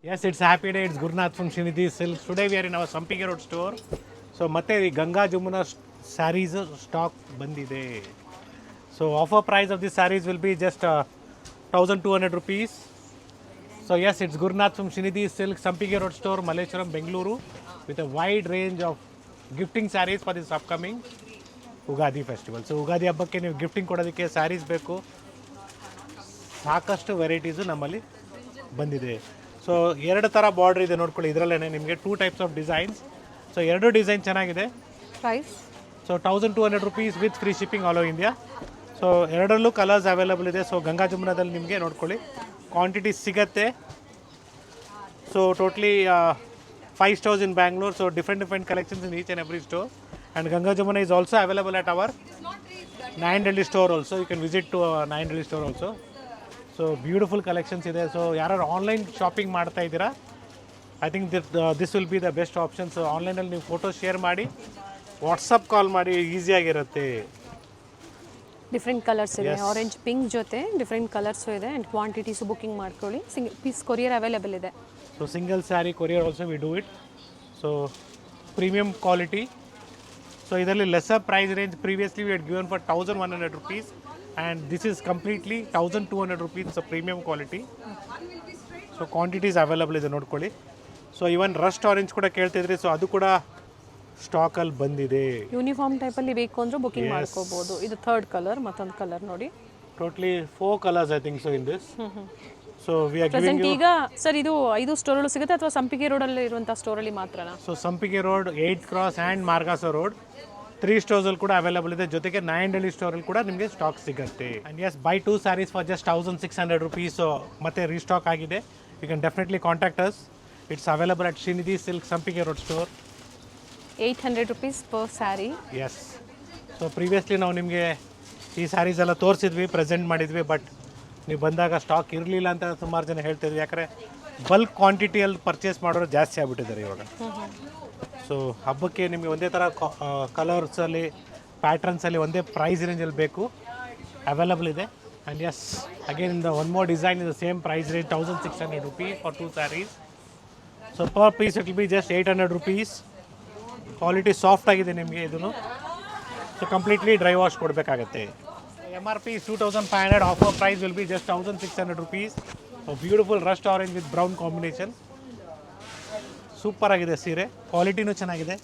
Yes, it's happy day. It's Gurnath from Srinidhi Silks. Today we are in our Sampige Road store. So ಮತ್ತೆ ಈ Ganga Jamuna saris stock ಬಂದಿದೆ. So offer price of the sarees will be just 1200 rupees. So yes, it's Gurnath from Srinidhi Silks, Sampige Road store, Malleshwaram, Bengaluru, with a wide range of gifting sarees for this upcoming Ugadi festival. So Ugadi ಹಬ್ಬಕ್ಕೆ ನೀವು gifting ಕೊಡೋದಕ್ಕೆ ಸ್ಯಾರೀಸ್ ಬೇಕು, ಸಾಕಷ್ಟು varieties ನಮ್ಮಲ್ಲಿ ಬಂದಿದೆ. So ಎರಡು ಥರ border ಇದೆ ನೋಡ್ಕೊಳ್ಳಿ. ಇದರಲ್ಲೇ ನಿಮಗೆ 2 ಟೈಪ್ಸ್ ಆಫ್ ಡಿಸೈನ್ಸ್. ಸೊ ಎರಡು ಡಿಸೈನ್ ಚೆನ್ನಾಗಿದೆ. Price so 1200 rupees with free shipping all over India. So ಎರಡರಲ್ಲೂ ಕಲರ್ಸ್ ಅವೈಲಬಲ್ ಇದೆ. ಸೊ ಗಂಗಾ ಜಮುನಾದಲ್ಲಿ ನಿಮಗೆ ನೋಡ್ಕೊಳ್ಳಿ ಕ್ವಾಂಟಿಟಿ ಸಿಗತ್ತೆ. So totally 5 stores in Bangalore. So different collections in each and every store. And Ganga Jamuna is also available at our Nayan Delhi store also. You can visit to Nayan Delhi store also. So beautiful collections ಇದೆ. So ಯಾರು online shopping ಮಾಡ್ತಾ ಇದ್ದೀರಾ, I think this will be the best option. So ಆನ್ಲೈನಲ್ಲಿ ನೀವು photo share ಮಾಡಿ, WhatsApp call ಮಾಡಿ, ಈಸಿಯಾಗಿರುತ್ತೆ. Different colours ಇದೆ. ಆರೆಂಜ್ ಪಿಂಕ್ ಜೊತೆ ಡಿಫ್ರೆಂಟ್ ಕಲರ್ಸು ಇದೆ. ಆ್ಯಂಡ್ ಕ್ವಾಂಟಿಟೀಸು ಬುಕಿಂಗ್ ಮಾಡ್ಕೊಳ್ಳಿ. ಸಿಂಗಲ್ ಪೀಸ್ ಕೊರಿಯರ್ ಅವೈಲೇಬಲ್ ಇದೆ. So single sari courier also we do it. So premium quality. So ಇದರಲ್ಲಿ lesser price range previously we had given for 1100 rupees. And this is completely 1200 rupees. It's a premium quality. So quantities available ಇದೆ ನೋಡ್ಕೊಳ್ಳಿ. So ಇವನ್ Rust orange ಕೂಡ ಕೇಳ್ತಿದ್ರಿ. So ಅದು ಕೂಡ ಸ್ಟಾಕಲ್ಲಿ ಬಂದಿದೆ. Uniform ಟೈಪಲ್ಲಿ ಬೇಕು ಅಂದರೆ ಬುಕಿಂಗ್ ಮಾಡ್ಕೋಬೋದು. ಇದು ಥರ್ಡ್ ಕಲರ್, ಮತ್ತೊಂದು ಕಲರ್ ನೋಡಿ. Totally 4 colors I think so in this. So we are present ಈಗ ಸರ್ ಇದು 5 ಸ್ಟೋರಲ್ಲೂ ಸಿಗುತ್ತೆ ಅಥವಾ ಸಂಪಿಗೆ ರೋಡಲ್ಲಿ ಇರುವಂಥ ಸ್ಟೋರಲ್ಲಿ ಮಾತ್ರನಾ? So Sampige road, 8th Cross and Margosa road 3 ಸ್ಟೋರ್ಸಲ್ಲಿ ಕೂಡ ಅವೈಲಬಲ್ ಇದೆ. ಜೊತೆಗೆ ನಾಯನ್ ಡೆಲ್ಲಿ ಸ್ಟೋರಲ್ಲಿ ಕೂಡ ನಿಮಗೆ ಸ್ಟಾಕ್ ಸಿಗುತ್ತೆ. And yes, buy 2 sarees for just 1600 rupees. So ಮತ್ತೆ ರೀಸ್ಟಾಕ್ ಆಗಿದೆ. You can definitely contact us. It's available at Srinidhi silk, Sampige road store. 800 rupees per sari. Yes. So previously ನಾವು ನಿಮಗೆ ಈ ಸ್ಯಾರೀಸ್ ಎಲ್ಲ ತೋರಿಸಿದ್ವಿ, ಪ್ರೆಸೆಂಟ್ ಮಾಡಿದ್ವಿ. ಬಟ್ ನೀವು ಬಂದಾಗ ಸ್ಟಾಕ್ ಇರಲಿಲ್ಲ ಅಂತ ಸುಮಾರು ಜನ ಹೇಳ್ತಿದ್ವಿ. ಯಾಕಂದರೆ ಬಲ್ಕ್ ಕ್ವಾಂಟಿಟಿಯಲ್ಲಿ ಪರ್ಚೇಸ್ ಮಾಡೋರು ಜಾಸ್ತಿ ಆಗಿಬಿಟ್ಟಿದ್ದಾರೆ ಇವಾಗ. ಸೊ ಹಬ್ಬಕ್ಕೆ ನಿಮಗೆ ಒಂದೇ ಥರ ಕಲರ್ಸಲ್ಲಿ, ಪ್ಯಾಟ್ರನ್ಸಲ್ಲಿ, ಒಂದೇ ಪ್ರೈಸ್ ರೇಂಜಲ್ಲಿ ಬೇಕು, ಅವೈಲಬಲ್ ಇದೆ. And yes, again in the one more design in the same price range 1600 rupees for 2 sarees. So per piece it will be just 800 rupees. Quality soft ಆಗಿದೆ ನಿಮಗೆ ಇದನ್ನು. ಸೊ ಕಂಪ್ಲೀಟ್ಲಿ ಡ್ರೈ ವಾಶ್ ಕೊಡಬೇಕಾಗತ್ತೆ. MRP is 2500. Offer price will be just 1600 rupees. Beautiful rust orange with brown combination. Super ಆಗಿದೆ ಸೀರೆ. ಕ್ವಾಲಿಟಿನೂ ಚೆನ್ನಾಗಿದೆ,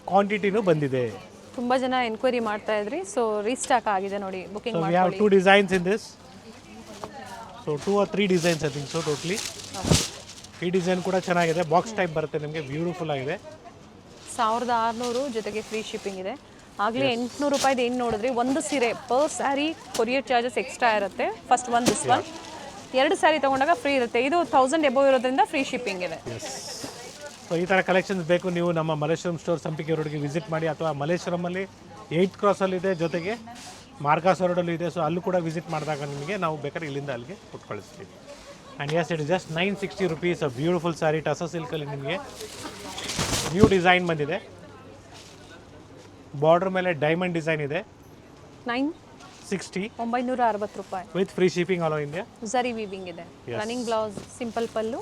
ಕ್ವಾಂಟಿಟಿನೂ ಬಂದಿದೆ. ತುಂಬ ಜನ ಎನ್ಕ್ವೈರಿ ಮಾಡ್ತಾ ಇದ್ರಿ. ಸೊ ರೀಸ್ಟಾಕ್ ಆಗಿದೆ ನೋಡಿ, booking we have 2 designs in this. So 2 or 3 designs I think so totally. ಈ ಡಿಸೈನ್ ಕೂಡ ಚೆನ್ನಾಗಿದೆ. ಬಾಕ್ಸ್ ಟೈಪ್ ಬರುತ್ತೆ ನಿಮಗೆ, ಬ್ಯೂಟಿಫುಲ್ ಆಗಿದೆ. 1600 ಜೊತೆಗೆ ಫ್ರೀ ಶಿಪ್ಪಿಂಗ್ ಇದೆ. ಆಗಲೇ 800 ರೂಪಾಯಿದು ಏನು ನೋಡಿದ್ರಿ, ಒಂದು ಸೀರೆ per sari courier charges extra ಇರುತ್ತೆ. First one this one, 2 sari ತೊಗೊಂಡಾಗ ಫ್ರೀ ಇರುತ್ತೆ. ಇದು 1000 ಎಬೋ ಇರೋದ್ರಿಂದ ಫ್ರೀ ಶಿಪ್ಪಿಂಗ್ ಇದೆ. ಸೊ ಈ ಥರ ಕಲೆಕ್ಷನ್ಸ್ ಬೇಕು ನೀವು ನಮ್ಮ ಮಲ್ಲೇಶ್ವರಂ ಸ್ಟೋರ್ ಸಂಪಿಗೆ ರೋಡ್ಗೆ ವಿಸಿಟ್ ಮಾಡಿ, ಅಥವಾ ಮಲ್ಲೇಶ್ವರಮಲ್ಲಿ 8th Cross ಇದೆ, ಜೊತೆಗೆ ಮಾರ್ಗಾಸ ರೋಡಲ್ಲೂ ಇದೆ. ಸೊ ಅಲ್ಲೂ ಕೂಡ ವಿಸಿಟ್ ಮಾಡಿದಾಗ ನಿಮಗೆ ನಾವು ಬೇಕಾದ್ರೆ ಇಲ್ಲಿಂದ ಅಲ್ಲಿಗೆ ಕೊಟ್ಟು ಕಳಿಸ್ತೀವಿ. And yes, it is just 960 rupees. A beautiful sari tussar ಸಿಲ್ಕಲ್ಲಿ ನಿಮಗೆ ನ್ಯೂ ಡಿಸೈನ್ ಬಂದಿದೆ. ಬಾರ್ಡರ್ ಮೇಲೆ ಡೈಮಂಡ್ ಡಿಸೈನ್ ಇದೆ. 960 ರೂಪಾಯಿ with free shipping all over India. Zari weaving ಇದೆ. Running blouse, simple pallu,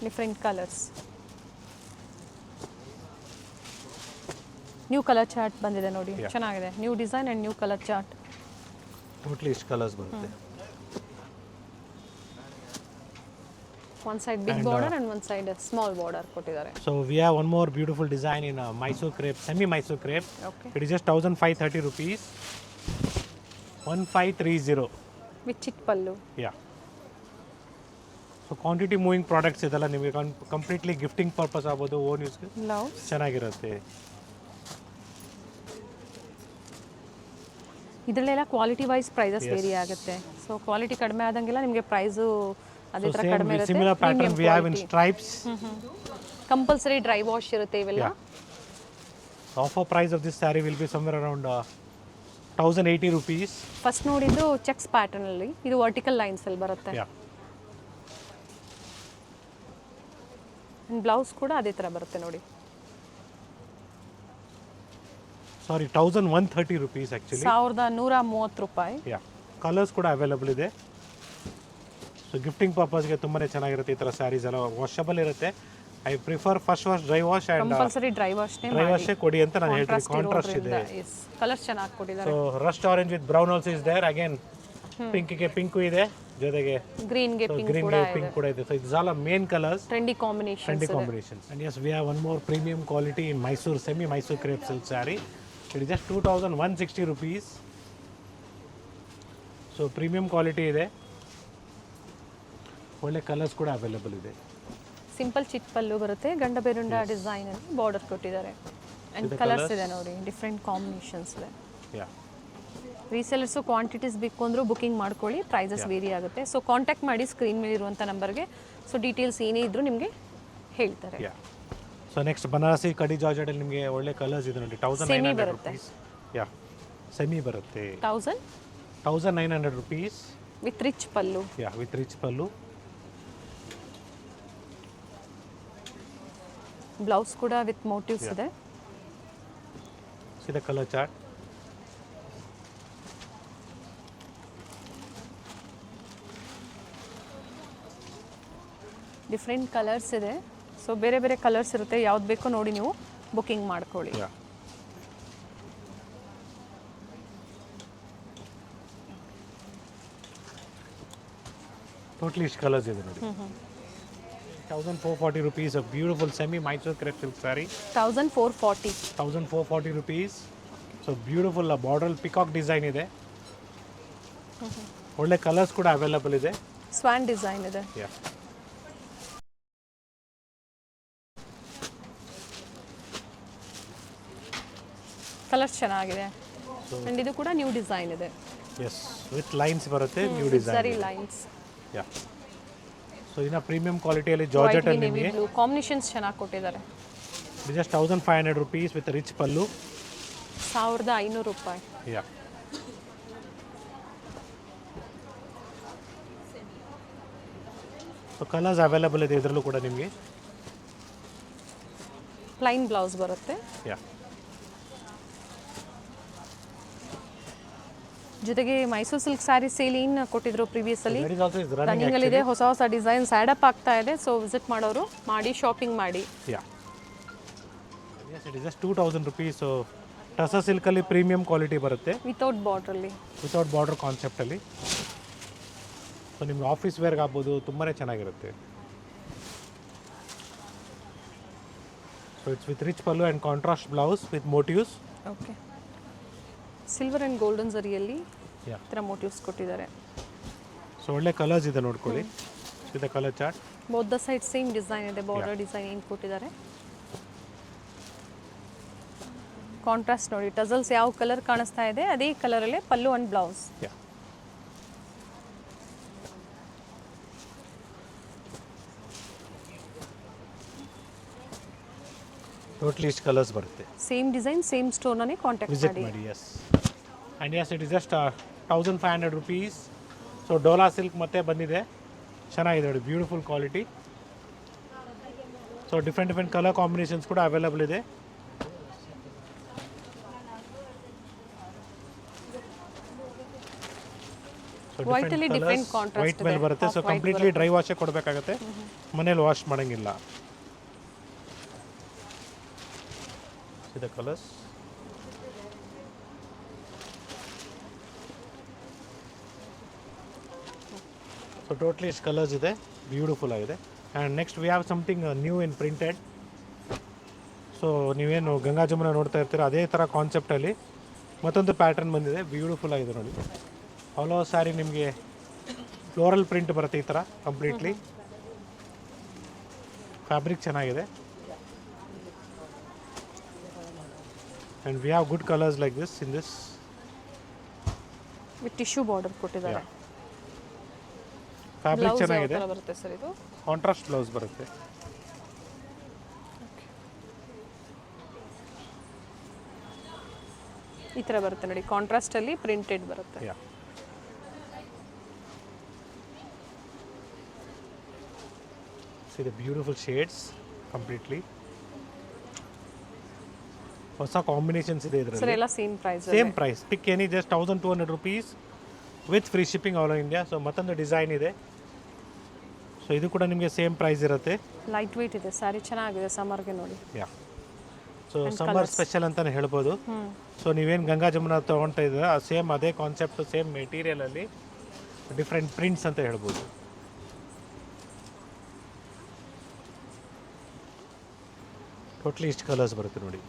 different colours. New colour chart ಬಂದಿದೆ ನೋಡಿ, ಚೆನ್ನಾಗಿದೆ. New design and new colour chart. Totally ಇಷ್ಟು ಕಲರ್ಸ್ ಬರುತ್ತೆ. One side big border and one side small border ಕೊಟ್ಟಿದ್ದಾರೆ. So we have one more beautiful design in Mysore crepe, semi Mysore crepe. It is just 1530 rupees. 1530 with chic pallu. Yeah. So quantity moving products ಇದೆಲ್ಲ ನಿಮಗೆ completely gifting purpose ಆಗ್ಬೋದು, own ಯೂಸ್ಗೆ ಚೆನ್ನಾಗಿರುತ್ತೆ. ಇದರಲ್ಲೆಲ್ಲ quality wise prices vary ಆಗುತ್ತೆ. So quality ಕಡಿಮೆ ಆದಂಗೆಲ್ಲ ನಿಮಗೆ ಪ್ರೈಸು ಅದೇ ಥರ ಕಡಿಮೆ ಇರುತ್ತೆ. Similar pattern we have in stripes. Compulsory dry wash ಇರುತ್ತೆ ಇವೆಲ್ಲ. Offer price of this saree will be somewhere around 1080 rupees. First ನೋಡಿದ್ದು ಚೆಕ್ಸ್ ಪ್ಯಾಟರ್ನ್ ಅಲ್ಲಿ, ಇದು ವರ್ಟಿಕಲ್ ಲೈನ್ಸ್ ಅಲ್ಲಿ ಬರುತ್ತೆ. ಬ್ಲೌಸ್ ಕೂಡ ಅದೇ ಥರ ಬರುತ್ತೆ ನೋಡಿ. ಸಾರಿ, 1130 rupees ಆ್ಯಕ್ಚುಲಿ. 1130 ರೂಪಾಯಿ. ಕಲರ್ಸ್ ಕೂಡ ಅವೈಲಬಲ್ ಇದೆ. ಸೊ ಗಿಫ್ಟಿಂಗ್ ಪರ್ಪಸ್ಗೆ ತುಂಬಾ ಚೆನ್ನಾಗಿರುತ್ತೆ ಈ ಥರ ಸ್ಯಾರೀಸ್ ಎಲ್ಲ ವಾಷಬಲ್ ಇರುತ್ತೆ. I prefer first wash dry wash and compulsory dry ವಾಶ್ನೇ ಡ್ರೈ ವಾಶೇ ಕೊಡಿ ಅಂತ ನಾನು ಹೇಳ್ತೀನಿ. ಕಾಂಟ್ರಾಸ್ಟ್ ಇದೆ. ಎಸ್ ಕಲರ್ಸ್ ಚೆನ್ನಾಗಿ ಕೊಟ್ಟಿದ್ದಾರೆ. So rust orange with brown also is there. Again ಪಿಂಕ್ಗೆ ಪಿಂಕು ಇದೆ, ಜೊತೆಗೆ ಗ್ರೀನ್ಗೆ ಪಿಂಕ್ ಗ್ರೀನ್ಗೆ ಪಿಂಕ್ ಕೂಡ ಇದೆ. So it's all main colours, trendy combination. trendy combinations. And yes, we have one more premium quality in Mysore, semi Mysore crepe silk saree. It is just 2160 rupees. So premium quality ಇದೆ, ಒಳ್ಳೆ colours ಕೂಡ available ಇದೆ. Simple chit ಪಲ್ಲು ಬರುತ್ತೆ, ಗಂಡ ಬೇರುಂಡ design ಅಲ್ಲಿ border ಕೊಟ್ಟಿದ್ದಾರೆ. And colours ಇದೆ ನೋಡಿ, ಡಿಫ್ರೆಂಟ್ ಕಾಂಬಿನೇಷನ್ಸ್ ಇದೆ. ಯಾ, ರೀಸೆಲರ್ಸು ಕ್ವಾಂಟಿಟೀಸ್ ಬೇಕು ಅಂದರೂ ಬುಕಿಂಗ್ ಮಾಡ್ಕೊಳ್ಳಿ, ಪ್ರೈಸಸ್ ವೇರಿ ಆಗುತ್ತೆ. ಸೊ ಕಾಂಟ್ಯಾಕ್ಟ್ ಮಾಡಿ ಸ್ಕ್ರೀನ್ ಮೇಲೆ ಇರುವಂಥ ನಂಬರ್ಗೆ. ಸೊ ಡೀಟೇಲ್ಸ್ ಏನೇ ಇದ್ರೂ ನಿಮಗೆ ಹೇಳ್ತಾರೆ. ಯಾ. ಸೊ ನೆಕ್ಸ್ಟ್ ಬನಾರಸಿ ಕಡಿ ಜಾರ್ಜೆಟ್ ಅಲ್ಲಿ ನಿಮಗೆ ಒಳ್ಳೆ ಕಲರ್ಸ್ ಇದೆ ನೋಡಿ. 1900 rupees. ಯಾ, ಸೆಮಿ ಬರುತ್ತೆ. 1900 rupees with rich pallu. Yeah, with rich pallu. Blouse ಕೂಡ ವಿತ್ ಮೋಟಿವ್ಸ್ ಇದೆ. See the color chart. Different colours ಇದೆ. ಸೊ ಬೇರೆ ಬೇರೆ ಕಲರ್ಸ್ ಇರುತ್ತೆ, ಯಾವ್ದು ಬೇಕೋ ನೋಡಿ ನೀವು ಬುಕಿಂಗ್ ಮಾಡ್ಕೊಳ್ಳಿ. Yeah. Totally ಇಷ್ಟು ಕಲರ್ಸ್ ಇದೆ ನೋಡಿ. 1440 rupees, a beautiful semi Mysore crepe silk saree. 1440. 1440 rupees. So beautiful border peacock design ಇದೆ. ಒಳ್ಳೆ ಕಲರ್ಸ್ ಕೂಡ ಅವೈಲೇಬಲ್ ಇದೆ. ಸ್ವಾನ್ ಡಿಸೈನ್ ಇದೆ. Yeah. ಕಲರ್ಸ್ ಚೆನ್ನಾಗಿದೆ. ಅಂಡ್ ಇದು ಕೂಡ ನ್ಯೂ ಡಿಸೈನ್ ಇದೆ. Yes, with lines ಬರುತ್ತೆ, ನ್ಯೂ ಡಿಸೈನ್. ಸರಿ ಲೈನ್ಸ್. ಯಾ. ಸೊ ಇನ್ನ ಪ್ರೀಮಿಯಂ ಕ್ವಾಲಿಟಿಯಲ್ಲಿ ಜಾರ್ಜೆಟ್ ಅಲ್ಲಿ ನಿಮಗೆ ಬ್ಲೂ ಕಾಂಬಿನೇಷನ್ಸ್ ಚೆನ್ನಾಗಿ ಕೊಟ್ಟಿದ್ದಾರೆ. ಜಸ್ಟ್ 1500 rupees with ರಿಚ್ ಪಲ್ಲು. 1500 ರೂಪಾಯಿ. ಯಾ. ಸೊ ಕಲರ್ಸ್ ಅವೈಲೇಬಲ್ ಇದೆ ಇದರಲ್ಲೂ ಕೂಡ ನಿಮಗೆ. ಪ್ಲೈನ್ ಬ್ಲೌಸ್ ಬರುತ್ತೆ. ಯಾ. ಜೊತೆಗೆ ಮೈಸೂರು ಸಿಲ್ಕ್ ಸ್ಯಾರಿ ಸೇಲ್ ಏನು ಕೊಟ್ಟಿದ್ರು ಪ್ರೀವಿಯಸ್ ಅಲ್ಲಿ, That is also is running running ಅಲ್ಲಿ ಇದೆ. ಹೊಸ ಹೊಸ ಡಿಸೈನ್ಸ್ ಆ್ಯಡ್ ಅಪ್ ಆಗ್ತಾ ಇದೆ. ಸೊ ವಿಸಿಟ್ ಮಾಡೋರು ಮಾಡಿ, ಶಾಪಿಂಗ್ ಮಾಡಿ. Yeah. Yes, it is just 2000 rupees. So tussar ಸಿಲ್ಕಲ್ಲಿ ಪ್ರೀಮಿಯಂ ಕ್ವಾಲಿಟಿ ಬರುತ್ತೆ, ವಿತೌಟ್ ಬಾರ್ಡರ್ ಅಲ್ಲಿ. ವಿತೌಟ್ ಬಾರ್ಡರ್ ಕಾನ್ಸೆಪ್ಟಲ್ಲಿ. ಸೊ ನಿಮ್ಗೆ ಆಫೀಸ್ ವೇರ್ಗೆ ಆಗ್ಬೋದು, ತುಂಬಾ ಚೆನ್ನಾಗಿರುತ್ತೆ. So it's with rich pallu and contrast blouse with motifs. Okay, silver and golden ಜರಿಯಲ್ಲಿ ಯಾ. ಈ ಥರ ಮೋಟಿವ್ಸ್ ಕೊಟ್ಟಿದ್ದಾರೆ. ಸೊ ಒಳ್ಳೆ ಕಲರ್ಸ್ ಇದೆ ನೋಡ್ಕೊಳ್ಳಿ. ಇದು colour chart. Both side same design ಇದೆ, ಬಾರ್ಡರ್ ಡಿಸೈನ್ ಏನು ಕೊಟ್ಟಿದ್ದಾರೆ. ಕಾಂಟ್ರಾಸ್ಟ್ ನೋಡಿ, ಟಸಲ್ಸ್ ಯಾವ ಕಲರ್ ಕಾಣಿಸ್ತಾ ಇದೆ ಅದೇ ಕಲರಲ್ಲೇ pallu and blouse. Yeah. Totally ಇಷ್ಟು ಕಲರ್ಸ್ ಬರುತ್ತೆ. ಸೇಮ್ ಡಿಸೈನ್ ಸೇಮ್ ಸ್ಟೋರ್ನೇ ಕಾಂಟ್ಯಾಕ್ಟ್ ವಿಸಿಟ್ ಮಾಡಿ. ಮಾಡಿ. Yes, and yes it is just 1500 rupees. So Dola silk ಮತ್ತೆ ಬಂದಿದೆ, ಚೆನ್ನಾಗಿದೆ ನೋಡಿ, beautiful quality. So different colour combinations ಕೂಡ ಅವೈಲೇಬಲ್ ಇದೆ. White ಅಲ್ಲಿ different contrast ವೈಟ್ ಮೇಲೆ ಇದೆ. ಬರುತ್ತೆ. So Half white completely dry ವಾಶೇ ಕೊಡಬೇಕಾಗುತ್ತೆ, ಮನೇಲಿ ವಾಶ್ ಮಾಡೋಂಗಿಲ್ಲ. ಇದು ಕಲರ್ಸ್. ಸೊ ಟೋಟ್ಲಿ ಇಷ್ಟು ಕಲರ್ಸ್ ಇದೆ, ಬ್ಯೂಟಿಫುಲ್ ಆಗಿದೆ. And next we have something new in printed. So ನೀವೇನು ಗಂಗಾ ಜಮುನ ನೋಡ್ತಾ ಇರ್ತೀರ ಅದೇ ಥರ ಕಾನ್ಸೆಪ್ಟಲ್ಲಿ ಮತ್ತೊಂದು ಪ್ಯಾಟರ್ನ್ ಬಂದಿದೆ, ಬ್ಯೂಟಿಫುಲ್ ಆಗಿದೆ ನೋಡಿ. ಆಲ್ ಓವರ್ ಸ್ಯಾರಿ ನಿಮಗೆ ಫ್ಲೋರಲ್ ಪ್ರಿಂಟ್ ಬರುತ್ತೆ ಈ ಥರ ಕಂಪ್ಲೀಟ್ಲಿ. ಫ್ಯಾಬ್ರಿಕ್ ಚೆನ್ನಾಗಿದೆ. And we have good colours like this in this. With tissue border ಕೊಟ್ಟಿದ್ದಾರೆ. ಫ್ಯಾಬ್ರಿಕ್ ಬ್ಲೌಸ್ ಯಾವ ಚೆನ್ನಾಗಿದೆ, ಥರ ಬರುತ್ತೆ ಸರ್ ಇದು? ಕಾಂಟ್ರಾಸ್ಟ್ ಬ್ಲೌಸ್ ಬರುತ್ತೆ. ಈ ಥರ ಬರುತ್ತೆ ನೋಡಿ, ಕಾಂಟ್ರಾಸ್ಟಲ್ಲಿ ಪ್ರಿಂಟೆಡ್ ಬರುತ್ತೆ. Yeah. See the beautiful shades completely. ಹೊಸ ಕಾಂಬಿನೇಷನ್ಸ್ ಇದೆ ಸರ್ ಇದರಲ್ಲಿ. ಎಲ್ಲ same price. Same price, pick any, just 1200 rupees with free shipping all over India. So ಮತ್ತೊಂದು ಡಿಸೈನ್ ಇದೆ, ಸೊ ಇದು ಕೂಡ ನಿಮಗೆ ಸೇಮ್ ಪ್ರೈಸ್ ಇರುತ್ತೆ. ಲೈಟ್ ವೆಯ್ಟ್ ಇದೆ ಸ್ಯಾರಿ, ಚೆನ್ನಾಗಿದೆ ಸಮ್ಮರ್ಗೆ ನೋಡಿ. ಯಾ, ಸೊ ಸಮ್ಮರ್ ಸ್ಪೆಷಲ್ ಅಂತಲೇ ಹೇಳ್ಬೋದು. ಸೊ ನೀವೇನು ಗಂಗಾ ಜಮುನ ತೊಗೊಳ್ತಾ ಇದ್ದೀರ ಸೇಮ್ ಅದೇ ಕಾನ್ಸೆಪ್ಟು, ಸೇಮ್ ಮೆಟೀರಿಯಲಲ್ಲಿ ಡಿಫ್ರೆಂಟ್ ಪ್ರಿಂಟ್ಸ್ ಅಂತ ಹೇಳ್ಬೋದು. ಟೋಟ್ಲಿ ಇಷ್ಟು ಕಲರ್ಸ್ ಬರುತ್ತೆ ನೋಡಿ.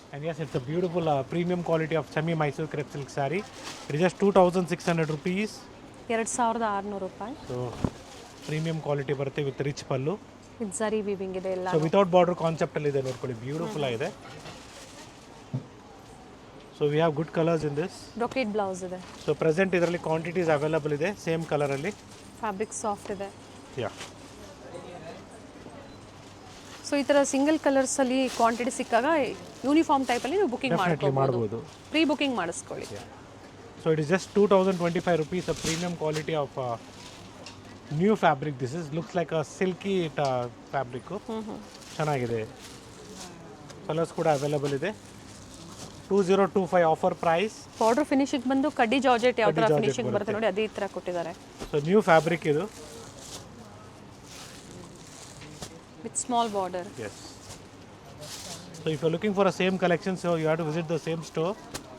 And yes, it's a beautiful premium quality of semi Mysuru crepe silk saree. It is just 2600 rupees. 2600 ರೂಪಾಯಿ. ಸೊ ಪ್ರೀಮಿಯಂ ಕ್ವಾಲಿಟಿ ಬರುತ್ತೆ with rich pallu. With zari weaving ಇದೆ ಎಲ್ಲ. ಸೊ ವಿತೌಟ್ ಬಾರ್ಡರ್ ಕಾನ್ಸೆಪ್ಟಲ್ಲಿ ಇದೆ ನೋಡ್ಕೊಳ್ಳಿ, ಬ್ಯೂಟಿಫುಲ್ ಆಗಿದೆ. So we have good colours in this. Brocade blouse ಇದೆ. So present ಇದರಲ್ಲಿ quantities available ಇದೆ ಸೇಮ್ ಕಲರಲ್ಲಿ. ಫ್ಯಾಬ್ರಿಕ್ ಸಾಫ್ಟ್ ಇದೆ. ಯಾ, ಸೊ ಈ ಥರ ಸಿಂಗಲ್ ಕಲರ್ಸಲ್ಲಿ ಕ್ವಾಂಟಿಟಿ ಸಿಕ್ಕಾಗ ಯೂನಿಫಾರ್ಮ್ ಟೈಪಲ್ಲಿ ನೀವು ಬುಕಿಂಗ್ ಮಾಡ್ಬೋದು. ಪ್ರೀ ಬುಕಿಂಗ್ ಮಾಡಿಸ್ಕೊಳ್ಳಿ. So it is just 2025 rupees, a premium quality of new fabric. This is looks like a silky fabric. ಚೆನ್ನಾಗಿದೆ. ಕಲರ್ಸ್ ಕೂಡ ಅವೈಲಬಲ್ ಇದೆ. 2025 ಆಫರ್ ಪ್ರೈಸ್. ಬಾರ್ಡರ್ ಫಿನಿಶಿಂಗ್ ಬಂದು ಕಡ್ಡಿ ಜಾರ್ಜೆಟ್ ಯಾವ ಥರ ಫಿನಿಶಿಂಗ್ ಬರುತ್ತೆ ನೋಡಿ, ಅದೇ ಥರ ಕೊಟ್ಟಿದ್ದಾರೆ. ಸೊ ನ್ಯೂ ಫ್ಯಾಬ್ರಿಕ್ ಇದು. With small border. Yes. So if you're looking for a same collection, so you have to visit the same store,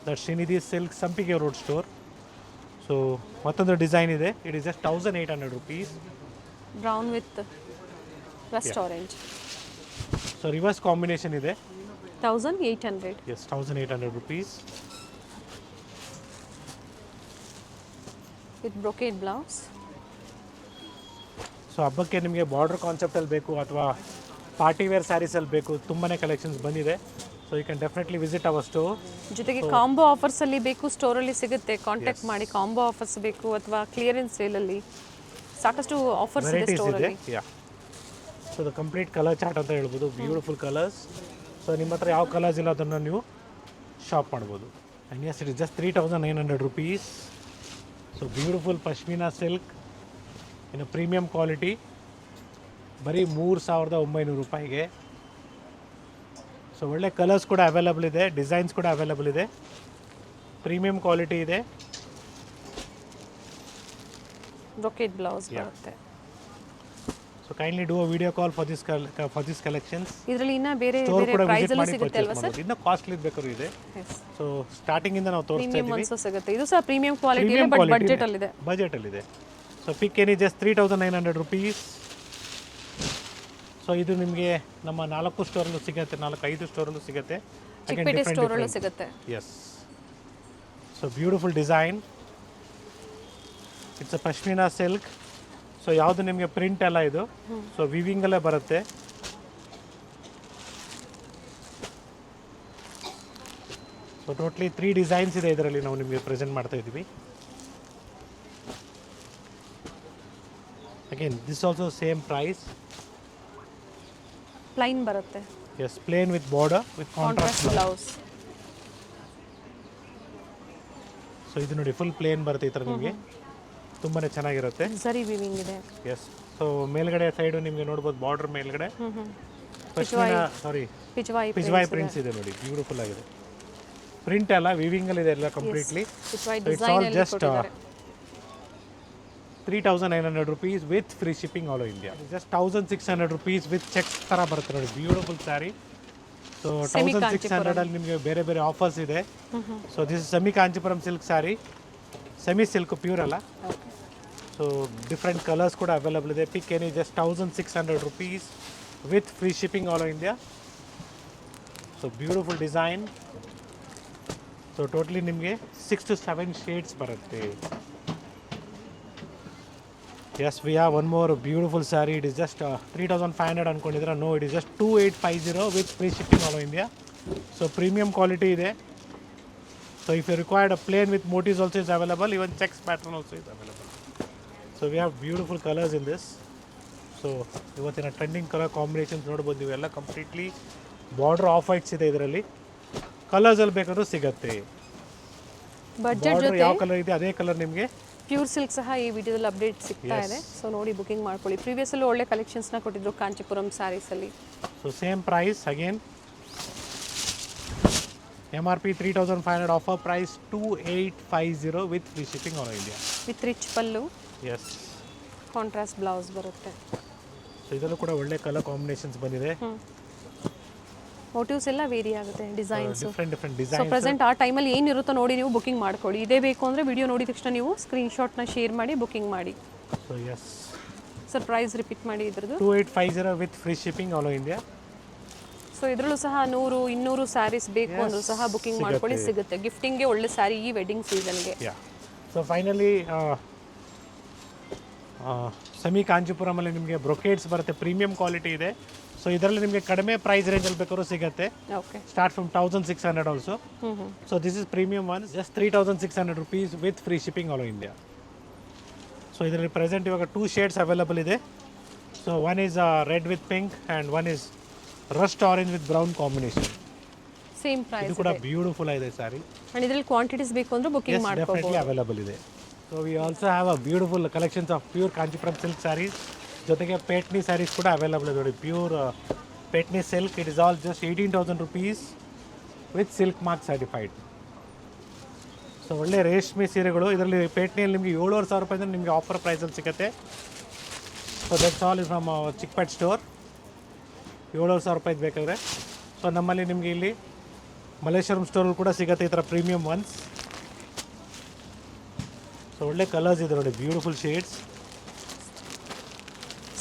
that Srinidhi Silk Sampige Road store. So ಮತ್ತೊಂದು design ಇದೆ. It is just 1800 rupees. Brown with west orange. So reverse combination ಇದೆ. 1800. Yes, 1800 rupees. With brocade blouse. So ಹಬ್ಬಕ್ಕೆ ನಿಮಗೆ border ಕಾನ್ಸೆಪ್ಟಲ್ಲಿ ಬೇಕು ಅಥವಾ party wear ಸ್ಯಾರೀಸಲ್ಲಿ ಬೇಕು, ತುಂಬಾ collections ಬಂದಿದೆ. So you can definitely visit our store. ಜೊತೆಗೆ ಕಾಂಬೋ ಆಫರ್ಸಲ್ಲಿ ಬೇಕು, ಸ್ಟೋರಲ್ಲಿ ಸಿಗುತ್ತೆ. ಕಾಂಟ್ಯಾಕ್ಟ್ ಮಾಡಿ. ಕಾಂಬೋ ಆಫರ್ಸ್ ಬೇಕು ಅಥವಾ ಕ್ಲಿಯರೆನ್ಸ್ ಸೇಲಲ್ಲಿ ಸಾಕಷ್ಟು ಆಫರ್ಸ್ ಇದೆ ಸ್ಟೋರಲ್ಲಿ. Yeah, so the complete colour chart ಅಂತ ಹೇಳ್ಬೋದು. Beautiful colours. ಸೊ ನಿಮ್ಮ ಹತ್ರ ಯಾವ ಕಲರ್ಸ್ ಇಲ್ಲ ಅದನ್ನು ನೀವು ಶಾಪ್ ಮಾಡ್ಬೋದು. And yes, it is just 3900 rupees. So beautiful pashmina silk ಇನ್ನು ಪ್ರೀಮಿಯಂ ಕ್ವಾಲಿಟಿ, ಬರೀ 3900 ರೂಪಾಯಿಗೆ. ಸೊ ಒಳ್ಳೆ ಕಲರ್ಸ್ ಕೂಡ ಅವೈಲಬಲ್ ಇದೆ, ಡಿಸೈನ್ಸ್ ಕೂಡ ಅವೈಲಬಲ್ ಇದೆ, ಪ್ರೀಮಿಯಂ ಕ್ವಾಲಿಟಿ ಇದೆ. ಬ್ರೊಕೇಡ್ ಬ್ಲೌಸ್ ಬರುತ್ತೆ. So kindly do a video call for this collections. ಇದರಲ್ಲಿ ಇನ್ನ ಬೇರೆ ಸ್ಟೋರ್ ಕೂಡ ಪ್ರೈಸ್ ವಿಸಿಟ್ ಅಲ್ಲಿ ಮಾಡಿ ಸಿಗುತ್ತೆ ಅಲ್ವಾ ಪರ್ಚೇಸ್ ಸರ್? ಇನ್ನು ಕಾಸ್ಟ್ಲಿ ಬೇಕಾದ್ರೂ ಇದೆ. ಸೊ ಸ್ಟಾರ್ಟಿಂಗ್ ಇಂದ ನಾವು ತೋರಿಸ್ತಾ ಪ್ರೀಮಿಯಂ ಇದ್ದೀವಿ. ಅನ್ಸೋ ಸಿಗುತ್ತೆ. ಇದು ಸಹ ಪ್ರೀಮಿಯಂ ಕ್ವಾಲಿಟಿ ಇದೆ, ಬಟ್ ಬಜೆಟ್ ಅಲ್ಲಿ ಇದೆ. ಬಜೆಟ್ ಅಲ್ಲಿ ಇದೆ. ಸೊ ಪಿಕ್ ಎನಿ ಜಸ್ಟ್ 3900 rupees. ಸೊ ಇದು ನಿಮಗೆ ನಮ್ಮ 4 ಸ್ಟೋರಲ್ಲೂ ಸಿಗುತ್ತೆ, 4-5 ಸ್ಟೋರಲ್ಲೂ ಸಿಗುತ್ತೆ. ಚಿಕ್ಕಪೇಟೆ ಸ್ಟೋರಲ್ಲೂ ಸಿಗುತ್ತೆ. Yes. So beautiful design. It's a pashmina silk. So ಯಾವುದು ನಿಮಗೆ ಪ್ರಿಂಟ್ ಎಲ್ಲ ಇದು. ಸೊ ವಿವಿಂಗಲ್ಲೇ ಬರುತ್ತೆ. ಸೊ ಟೋಟ್ಲಿ 3 ಡಿಸೈನ್ಸ್ ಇದೆ ಇದರಲ್ಲಿ, ನಾವು ನಿಮಗೆ ಪ್ರೆಸೆಂಟ್ ಮಾಡ್ತಾ ಇದ್ದೀವಿ. Again this also same price. Plain ಬರುತ್ತೆ. Yes, plain with border with contrast blouse. So ಇದು ನೋಡಿ ಫುಲ್ ಪ್ಲೇನ್ ಬರುತ್ತೆ ಈ ಥರ ನಿಮಗೆ, ತುಂಬಾ ಚೆನ್ನಾಗಿರುತ್ತೆ. ಸರಿ ವಿವಿಂಗ್ ಇದೆ. ಎಸ್. ಸೊ ಮೇಲ್ಗಡೆ ಸೈಡು ನಿಮಗೆ ನೋಡ್ಬೋದು, ಬಾರ್ಡರ್ ಮೇಲ್ಗಡೆ ಪಿಜ್ವಾಯಿ ಪ್ರಿಂಟ್ಸ್ ಇದೆ ನೋಡಿ, ಬ್ಯೂಟಿಫುಲ್ ಆಗಿದೆ. ಪ್ರಿಂಟ್ ಎಲ್ಲ ವಿವಿಂಗ್ ಅಲ್ಲಿ ಇದೆ ಎಲ್ಲ completely. It's all just 3900 rupees with free shipping all over India. Just 1600 rupees with cheques ಥರ ಬರುತ್ತೆ ನೋಡಿ, ಬ್ಯೂಟಿಫುಲ್ ಸ್ಯಾರಿ. ಸೊ 1600 ಅಲ್ಲಿ ನಿಮಗೆ ಬೇರೆ ಬೇರೆ ಆಫರ್ಸ್ ಇದೆ. So this is semi Kanchipuram silk saree, semi silk pure ಅಲ್ಲ. ಸೊ ಡಿಫ್ರೆಂಟ್ ಕಲರ್ಸ್ ಕೂಡ ಅವೈಲಬಲ್ ಇದೆ. Pick any just 1600 rupees with free shipping all over India. So beautiful design. So totally ನಿಮಗೆ 6 to 7 shades ಬರುತ್ತೆ. Yes, we have one more beautiful saree. It is just 3500 ಅನ್ಕೊಂಡಿದ್ರೆ, no, it is just 2850 with free shipping all over India. So premium quality ಇದೆ. So if you required a plain with motifs also is available, even checks pattern also is available. So we have beautiful colours in this. So ಇವತ್ತಿನ trending colour combinations ನೋಡ್ಬೋದು ನೀವೆಲ್ಲ. Completely border of whites ಇದೆ ಇದರಲ್ಲಿ. ಕಲರ್ಸಲ್ಲಿ ಬೇಕಾದ್ರೂ ಸಿಗುತ್ತೆ. Budget border ಯಾವ colour ಇದೆ ಅದೇ ಕಲರ್ ನಿಮಗೆ. ಪ್ಯೂರ್ ಸಿಲ್ಕ್ ಸಹ ಈ ವಿಡಿಯೋದಲ್ಲಿ ಅಪ್ಡೇಟ್ ಸಿಗ್ತಾ ಇದೆ. ಸೊ ನೋಡಿ ಬುಕಿಂಗ್ ಮಾಡ್ಕೊಳ್ಳಿ. ಪ್ರೀವಿಯಸ್ ಅಲ್ಲಿ ಒಳ್ಳೆ ಕಲೆಕ್ಷನ್ಸ್ನ ಕೊಟ್ಟಿದ್ರು ಕಾಂಚಿಪುರಂ ಸ್ಯಾರೀಸಲ್ಲಿ. So same price again. MRP 3500, offer price 2850 with free shipping all India. With rich pallu. Yes. Contrast blouse ಬರುತ್ತೆ. ಸೊ ಇದರಲ್ಲೂ ಕೂಡ ಒಳ್ಳೆ ಕಲರ್ ಕಾಂಬಿನೇಷನ್ಸ್ ಬಂದಿದೆ. ಮೋಟಿವ್ಸ್ ಎಲ್ಲ ವೇರಿ ಆಗುತ್ತೆ, designs different so design. Present ಆ ಟೈಮಲ್ಲಿ ಏನಿರುತ್ತೋ ನೋಡಿ ನೀವು ಬುಕಿಂಗ್ ಮಾಡ್ಕೊಳ್ಳಿ. ಇದೇ ಬೇಕು ಅಂದರೆ ವಿಡಿಯೋ ನೋಡಿದ ತಕ್ಷಣ ನೀವು ಸ್ಕ್ರೀನ್ಶಾಟ್ನ ಶೇರ್ ಮಾಡಿ ಬುಕಿಂಗ್ ಮಾಡಿ. So yes. Sir price repeat ಮಾಡಿ ಇದ್ರದ್ದು. 2850 with free shipping all over India. So ಇದರಲ್ಲೂ ಸಹ 100-200 ಸ್ಯಾರೀಸ್ ಬೇಕು ಅಂದರೂ ಸಹ ಬುಕಿಂಗ್ ಮಾಡ್ಕೊಳ್ಳಿ, ಸಿಗುತ್ತೆ. ಗಿಫ್ಟಿಂಗ್ಗೆ ಒಳ್ಳೆ ಸ್ಯಾರಿ ಈ ವೆಡ್ಡಿಂಗ್ ಸೀಸನ್ಗೆ. ಯಾ. ಸೊ ಫೈನಲಿ ಸೆಮಿ ಕಾಂಚೀಪುರಮಲ್ಲಿ ನಿಮಗೆ ಬ್ರೊಕೇಡ್ಸ್ ಬರುತ್ತೆ, ಪ್ರೀಮಿಯಂ ಕ್ವಾಲಿಟಿ ಇದೆ. ಸೊ ಇದರಲ್ಲಿ ನಿಮಗೆ ಕಡಿಮೆ ಪ್ರೈಸ್ ರೇಂಜಲ್ಲಿ ಬೇಕಾದ್ರೂ ಸಿಗುತ್ತೆ. Okay. Start from 1600 also. So this is premium one, just 3600 rupees with free shipping all over India. So ಇದರಲ್ಲಿ ಪ್ರೆಸೆಂಟ್ ಇವಾಗ 2 ಶೇಡ್ಸ್ ಅವೈಲಬಲ್ ಇದೆ. So one is red with pink and one is rust orange with brown combination. Same price ಇದು ಕೂಡ beautiful ಆಗಿದೆ sari. And ಇದರಲ್ಲಿ quantities ಬೇಕು ಅಂದ್ರೆ booking ಮಾಡ್ಕೋಬಹುದು. ಡೆಫಿನೆಟ್ಲಿ ಅವೈಲಬಲ್ ಇದೆ. So we also have a beautiful collections of pure Kanchipuram silk sarees. ಜೊತೆಗೆ Paithani sarees ಕೂಡ ಅವೈಲಬಲ್ ಇದೆ ನೋಡಿ. Pure Paithani silk, it is all just 18,000 rupees with silk mark certified. So ಒಳ್ಳೆ ರೇಷ್ಮೆ ಸೀರೆಗಳು. ಇದರಲ್ಲಿ ಪೇಟ್ನಿಯಲ್ಲಿ ನಿಮಗೆ 7,500 ರೂಪಾಯಿಂದ ನಿಮಗೆ ಆಫರ್ ಪ್ರೈಸಲ್ಲಿ ಸಿಗುತ್ತೆ. So that's all is from Chickpet store. 7,500 ರೂಪಾಯಿದು ಬೇಕಾದರೆ. ಸೊ ನಮ್ಮಲ್ಲಿ ನಿಮಗೆ ಇಲ್ಲಿ ಮಲ್ಲೇಶ್ವರಂ ಸ್ಟೋರಲ್ಲಿ ಕೂಡ ಸಿಗುತ್ತೆ ಈ ಥರ ಪ್ರೀಮಿಯಂ ಒನ್ಸ್. ಸೊ ಒಳ್ಳೆ ಕಲರ್ಸ್ ಇದೆ ನೋಡಿ, ಬ್ಯೂಟಿಫುಲ್ ಶೇಡ್ಸ್.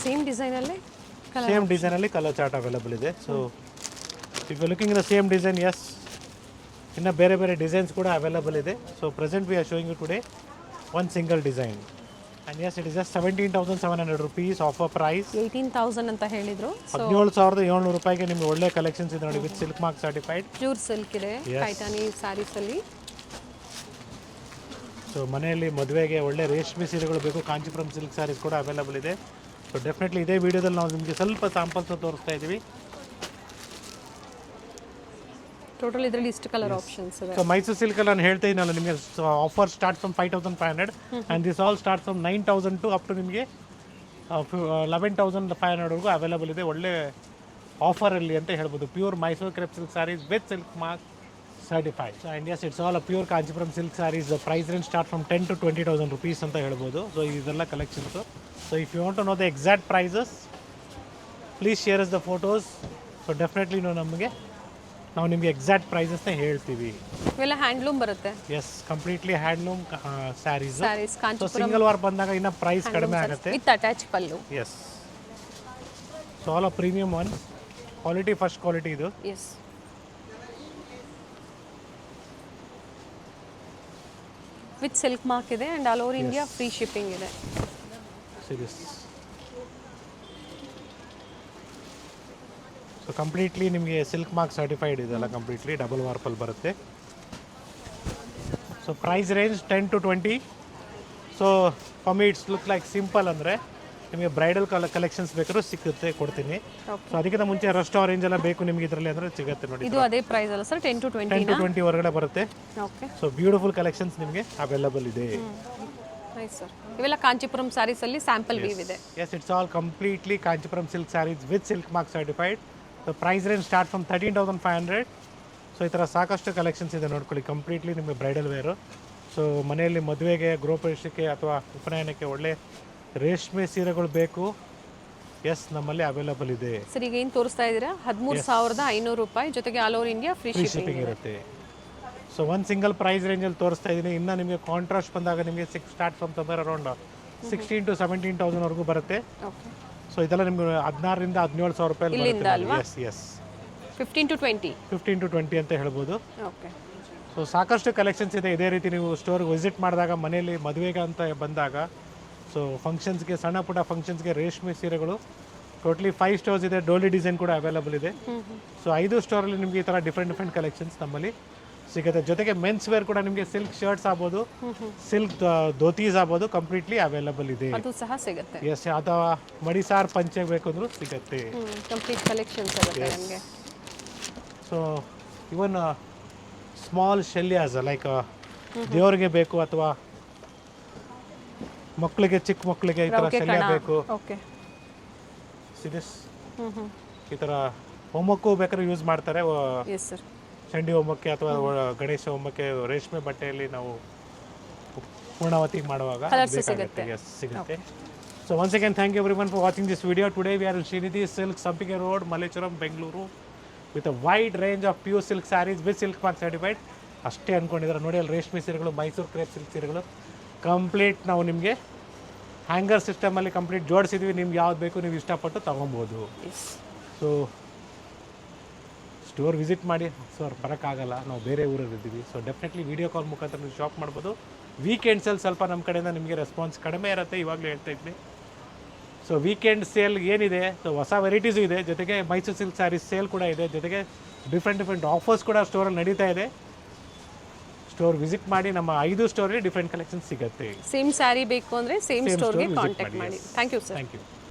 ಸೇಮ್ ಡಿಸೈನಲ್ಲೇ ಸೇಮ್ ಡಿಸೈನಲ್ಲಿ ಕಲರ್ ಚಾರ್ಟ್ ಅವೈಲಬಲ್ ಇದೆ. So if you looking in the same design, yes, ಇನ್ನು ಬೇರೆ ಬೇರೆ ಡಿಸೈನ್ಸ್ ಕೂಡ ಅವೈಲಬಲ್ ಇದೆ. So present we are showing you today one single design. And yes, it is just 17,700 rupees offer price. 18,000 ಅಂತ ಹೇಳಿದ್ರು. 17,700 ರೂಪಾಯಿಗೆ ನಿಮಗೆ ಒಳ್ಳೆ ಕಲೆಕ್ಷನ್ಸ್ ಇದೆ ನೋಡಿ, with silk mark certified. Pure silk ಇದೆ ಕೈಟಾನಿ ಸ್ಯಾರೀಸ್ ಅಲ್ಲಿ. ಸೊ ಮನೆಯಲ್ಲಿ ಮದುವೆಗೆ ಒಳ್ಳೆ ರೇಷ್ಮೆ ಸೀರೆಗಳು ಬೇಕು, ಕಾಂಚೀಪುರಂ ಸಿಲ್ಕ್ ಸ್ಯಾರೀಸ್ ಕೂಡ ಅವೈಲಬಲ್ ಇದೆ. ಸೊ ಡೆಫಿನೆಟ್ಲಿ ಇದೇ ವಿಡಿಯೋದಲ್ಲಿ ನಾವು ನಿಮಗೆ ಸ್ವಲ್ಪ ಸ್ಯಾಂಪಲ್ಸ್ ತೋರಿಸ್ತಾ ಇದ್ದೀವಿ. ಟೋಟಲ್ ಇದರಲ್ಲಿ ಇಷ್ಟು ಕಲರ್ ಆಪ್ಷನ್ಸ್ ಇದೆ. ಸೊ ಮೈಸೂರು ಸಿಲ್ಕಲ್ಲಿ ನಾನು ಹೇಳ್ತಾ ಇದ್ದೀನಲ್ಲ ನಿಮಗೆ, offer start from 5,500 and this all start from 9,000 to up to ನಿಮಗೆ 11,500ವರೆಗೂ ಅವೈಲಬಲ್ ಇದೆ. ಒಳ್ಳೆ ಆಫರಲ್ಲಿ ಅಂತ ಹೇಳ್ಬೋದು. Pure Mysuru crepe silk sarees with silk mark certified. And yes, it's all a pure Kanchipuram silk sarees. Price range start from 10,000 to 20,000 rupees ಅಂತ ಹೇಳ್ಬೋದು. So ಇದೆಲ್ಲ ಕಲೆಕ್ಷನ್ಸು. So if you want to know the exact prices, please share us the photos. So definitely ನಾವು ನಿಮಗೆ exact ಪ್ರೈಸಸ್ನ ಹೇಳ್ತೀವಿ. ಇವೆಲ್ಲ handloom ಬರುತ್ತೆ. Yes, completely handloom sarees. Sarees so Kanchipuram single warp ಬಂದಾಗ ಇನ್ನು ಪ್ರೈಸ್ ಕಡಿಮೆ ಆಗುತ್ತೆ. With attach pallu. Yes. So all a premium one, quality first quality ಇದು. ಎಸ್. ವಿತ್ ಸಿಲ್ಕ್ ಮಾರ್ಕ್ ಇದೆ and all over India free shipping ಇದೆ. So completely ನಿಮಗೆ silk mark certified ಇದೆಲ್ಲ, completely double ವಾರ್ಪಲ್ಲಿ ಬರುತ್ತೆ. So price range 10 to 20. So for me it's look like simple. ಅಂದರೆ ನಿಮಗೆ bridal collections ಬೇಕಾದ್ರೂ ಸಿಗುತ್ತೆ, ಕೊಡ್ತೀನಿ. ಸೊ ಅದಕ್ಕಿಂತ ಮುಂಚೆ ರಸ್ಟ್ ಆರೆಂಜ್ ಎಲ್ಲ ಬೇಕು ನಿಮಗೆ ಇದರಲ್ಲಿ ಅಂದರೆ ಸಿಗುತ್ತೆ ನೋಡಿ. ಇದು ಅದೇ ಪ್ರೈಸ್ ಅಲ್ಲ ಸರ್? 10 to 20 10 to 20 ಹೊರಗಡೆ ಬರುತ್ತೆ. ಓಕೆ. ಸೊ ಬ್ಯೂಟಿಫುಲ್ ಕಲೆಕ್ಷನ್ಸ್ ನಿಮಗೆ ಅವೈಲಬಲ್ ಇದೆ. Nice sir. ಇವೆಲ್ಲ ಕಾಂಚೀಪುರಂ ಸ್ಯಾರೀಸ್ ಅಲ್ಲಿ ಸ್ಯಾಂಪಲ್ ವೀವ್ ಇದೆ. Yes, it's all completely Kanchipuram silk sarees with silk mark certified. So price range start from 13,500. So ಈ ಥರ ಸಾಕಷ್ಟು ಕಲೆಕ್ಷನ್ಸ್ ಇದೆ ನೋಡ್ಕೊಳ್ಳಿ. ಕಂಪ್ಲೀಟ್ಲಿ ನಿಮಗೆ ಬ್ರೈಡಲ್ ವೇರು. ಸೊ ಮನೆಯಲ್ಲಿ ಮದುವೆಗೆ, ಗೃಹಪ್ರವೇಶಕ್ಕೆ ಅಥವಾ ಉಪನಯನಕ್ಕೆ ಒಳ್ಳೆ ರೇಷ್ಮೆ ಸೀರೆಗಳು ಬೇಕು, ಎಸ್, ನಮ್ಮಲ್ಲಿ ಅವೈಲಬಲ್ ಇದೆ. ಸರ್ ಈಗ ಏನು ತೋರಿಸ್ತಾ ಇದ್ದೀರಾ 13,500 ರೂಪಾಯಿ, ಜೊತೆಗೆ all over India free shipping ಇರುತ್ತೆ. ಸೊ ಒಂದು ಸಿಂಗಲ್ ಪ್ರೈಸ್ ರೇಂಜಲ್ಲಿ ತೋರಿಸ್ತಾ ಇದ್ದೀನಿ. ಇನ್ನು ನಿಮಗೆ ಕಾಂಟ್ರಾಸ್ಟ್ ಬಂದಾಗ ನಿಮಗೆ start from somewhere around 16,000 to 17,000ವರೆಗೂ ಬರುತ್ತೆ. ಓಕೆ. ಸೊ ಇದೆಲ್ಲ ನಿಮಗೆ 16,000 to 17,000 ರೂಪಾಯಿ ಬರುತ್ತೆ. S S, 15 to 20. 15 to 20 ಅಂತ ಹೇಳ್ಬೋದು. ಓಕೆ. ಸೊ ಸಾಕಷ್ಟು ಕಲೆಕ್ಷನ್ಸ್ ಇದೆ. ಇದೇ ರೀತಿ ನೀವು ಸ್ಟೋರ್ಗೆ ವಿಸಿಟ್ ಮಾಡಿದಾಗ, ಮನೆಯಲ್ಲಿ ಮದುವೆಗೆ ಅಂತ ಬಂದಾಗ, ಸೊ ಫಂಕ್ಷನ್ಸ್ಗೆ, ಸಣ್ಣ ಪುಟ್ಟ ಫಂಕ್ಷನ್ಸ್ಗೆ ರೇಷ್ಮೆ ಸೀರೆಗಳು ಟೋಟಲಿ 5 ಸ್ಟೋರ್ಸ್ ಇದೆ. ಡೋಲಿ ಡಿಸೈನ್ ಕೂಡ ಅವೈಲಬಲ್ ಇದೆ. ಸೊ 5 ಸ್ಟೋರಲ್ಲಿ ನಿಮಗೆ ಈ ಥರ ಡಿಫ್ರೆಂಟ್ ಕಲೆಕ್ಷನ್ಸ್ ನಮ್ಮಲ್ಲಿ ಸಿಗುತ್ತೆ. ಜೊತೆಗೆ ಮೆನ್ಸ್ ವೇರ್ ಕೂಡ ನಿಮಗೆ ಸಿಲ್ಕ್ ಶರ್ಟ್ಸ್ ಆಗ್ಬೋದು, ಸಿಲ್ಕ್ ಧೋತೀಸ್ ಆಗ್ಬೋದು, ಕಂಪ್ಲೀಟ್ಲಿ ಅವೈಲಬಲ್ ಇದೆ. ಅದು ಸಹ ಸಿಗುತ್ತೆ. ಎಸ್, ಅಥವಾ ಮಡಿಸಾರ್ ಪಂಚೆ ಬೇಕಂದ್ರೂ ಸಿಗುತ್ತೆ. ಕಂಪ್ಲೀಟ್ ಕಲೆಕ್ಷನ್ಸ್ ಇರುತ್ತೆ ನಮಗೆ. ಸೊ ಇವನ್ ಸ್ಮಾಲ್ ಶೆಲ್ಯಾಸ್ ಲೈಕ್ ದೇವರಿಗೆ ಬೇಕು ಅಥವಾ ಮಕ್ಕಳಿಗೆ, ಚಿಕ್ಕ ಮಕ್ಕಳಿಗೆ ಈ ಥರ ಶೆಲ್ಯ ಬೇಕು. ಓಕೆ. ಸಿದಿಸ್ ಈ ಥರ ಹೋಮಕ್ಕೂ ಬೇಕಾದ್ರೆ ಯೂಸ್ ಮಾಡ್ತಾರೆ. Yes sir. ಚಂಡಿ ಹೋಮಕ್ಕೆ ಅಥವಾ ಗಣೇಶ ಹೋಮಕ್ಕೆ ರೇಷ್ಮೆ ಬಟ್ಟೆಯಲ್ಲಿ ನಾವು ಪೂರ್ಣಾವತಿ ಮಾಡುವಾಗ ಬೇಕಾಗುತ್ತೆ ಎಸ್ ಸಿಗುತ್ತೆ so once again thank you everyone for watching this video today we are in Shrinidhi silk Sampige road Malleshwaram Bengaluru with a wide range of pure silk sarees with silk mark certified ಅಷ್ಟೇ ಅಂದ್ಕೊಂಡಿದ್ದಾರೆ ನೋಡಿ ಅಲ್ಲಿ ರೇಷ್ಮೆ ಸೀರೆಗಳು ಮೈಸೂರು ಕ್ರೇಪ್ ಸಿಲ್ಕ್ ಸೀರೆಗಳು complete ನಾವು ನಿಮಗೆ hanger ಸಿಸ್ಟಮಲ್ಲಿ complete ಜೋಡಿಸಿದ್ವಿ ನಿಮ್ಗೆ ಯಾವ್ದು ಬೇಕು ನೀವು ಇಷ್ಟಪಟ್ಟು ತೊಗೊಬೋದು ಸೊ ಸ್ಟೋರ್ ವಿಸಿಟ್ ಮಾಡಿ ಸರ್ ಬರೋಕ್ಕಾಗಲ್ಲ ನಾವು ಬೇರೆ ಊರಲ್ಲಿ ಇದ್ದೀವಿ ಸೊ ಡೆಫಿನೆಟ್ಲಿ ವೀಡಿಯೋ ಕಾಲ್ ಮುಖಾಂತರ ನೀವು ಶಾಪ್ ಮಾಡ್ಬೋದು ವೀಕೆಂಡ್ಸಲ್ಲಿ ಸ್ವಲ್ಪ ನಮ್ಮ ಕಡೆಯಿಂದ ನಿಮಗೆ ರೆಸ್ಪಾನ್ಸ್ ಕಡಿಮೆ ಇರುತ್ತೆ ಇವಾಗಲೂ ಹೇಳ್ತಾ ಇದ್ವಿ ಸೊ ವೀಕೆಂಡ್ ಸೇಲ್ ಏನಿದೆ ಸೊ ಹೊಸ ವೆರೈಟೀಸು ಇದೆ ಜೊತೆಗೆ ಮೈಸೂರು ಸಿಲ್ಕ್ ಸ್ಯಾರೀಸ್ ಸೇಲ್ ಕೂಡ ಇದೆ ಜೊತೆಗೆ ಡಿಫ್ರೆಂಟ್ ಆಫರ್ಸ್ ಕೂಡ ಸ್ಟೋರಲ್ಲಿ ನಡೀತಾ ಇದೆ ಸ್ಟೋರ್ ವಿಸಿಟ್ ಮಾಡಿ ನಮ್ಮ 5 ಸ್ಟೋರಲ್ಲಿ ಡಿಫ್ರೆಂಟ್ ಕಲೆಕ್ಷನ್ ಸಿಗುತ್ತೆ ಸೇಮ್ ಸ್ಯಾರಿ ಬೇಕು ಅಂದರೆ ಸೇಮ್ ಸ್ಟೋರ್ಗೆ ಕಾಂಟ್ಯಾಕ್ಟ್ ಮಾಡಿ thank you sir thank you